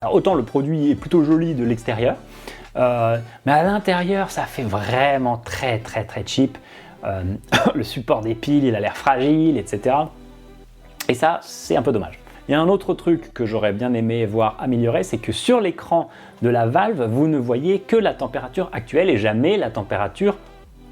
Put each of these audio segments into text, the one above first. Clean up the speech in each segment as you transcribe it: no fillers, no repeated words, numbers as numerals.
Alors, autant le produit est plutôt joli de l'extérieur, mais à l'intérieur, ça fait vraiment très cheap. Le support des piles, il a l'air fragile, etc. Et ça, c'est un peu dommage. Il y a un autre truc que j'aurais bien aimé voir améliorer, c'est que sur l'écran de la valve, vous ne voyez que la température actuelle et jamais la température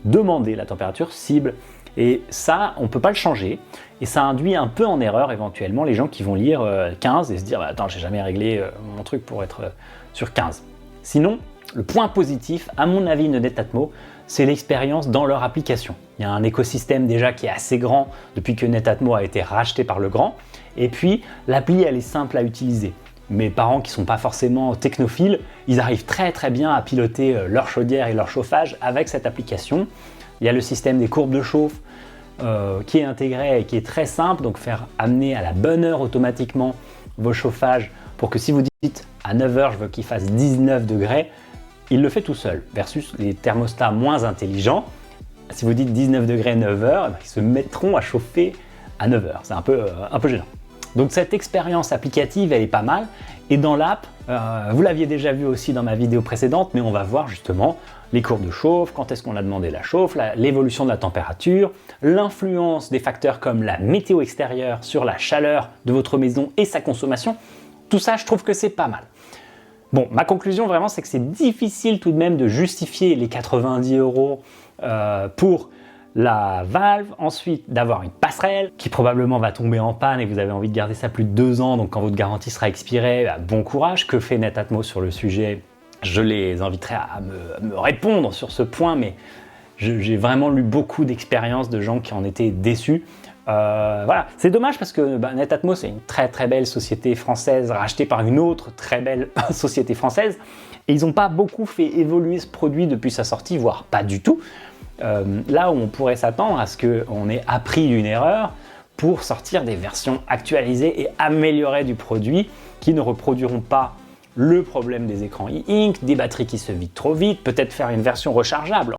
demandée, la température cible. Et ça, on ne peut pas le changer. Et ça induit un peu en erreur éventuellement les gens qui vont lire 15 et se dire bah, « Attends, j'ai jamais réglé mon truc pour être sur 15 ». Sinon, le point positif, à mon avis, de Netatmo, c'est l'expérience dans leur application. Il y a un écosystème déjà qui est assez grand depuis que Netatmo a été racheté par Legrand. Et puis, l'appli, elle est simple à utiliser. Mes parents qui ne sont pas forcément technophiles, ils arrivent très bien à piloter leur chaudière et leur chauffage avec cette application. Il y a le système des courbes de chauffe qui est intégré et qui est très simple, donc faire amener à la bonne heure automatiquement vos chauffages pour que si vous dites à 9h, je veux qu'il fasse 19 degrés, il le fait tout seul, versus les thermostats moins intelligents. Si vous dites 19 degrés 9h, ils se mettront à chauffer à 9h. C'est un peu gênant. Donc cette expérience applicative, elle est pas mal. Et dans l'app, vous l'aviez déjà vu aussi dans ma vidéo précédente, mais on va voir justement les courbes de chauffe, quand est-ce qu'on a demandé la chauffe, l'évolution de la température, l'influence des facteurs comme la météo extérieure sur la chaleur de votre maison et sa consommation. Tout ça, je trouve que c'est pas mal. Bon, ma conclusion vraiment, c'est que c'est difficile tout de même de justifier les 90 € pour la valve, ensuite d'avoir une passerelle qui probablement va tomber en panne et vous avez envie de garder ça plus de 2 ans, donc quand votre garantie sera expirée, bon courage. Que fait Netatmo sur le sujet? Je les inviterai à me répondre sur ce point, mais j'ai vraiment lu beaucoup d'expériences de gens qui en étaient déçus. Voilà, c'est dommage parce que Netatmo, c'est une très belle société française rachetée par une autre très belle société française et ils n'ont pas beaucoup fait évoluer ce produit depuis sa sortie, voire pas du tout. Là où on pourrait s'attendre à ce qu'on ait appris d'une erreur pour sortir des versions actualisées et améliorées du produit qui ne reproduiront pas le problème des écrans e-ink, des batteries qui se vident trop vite, peut-être faire une version rechargeable.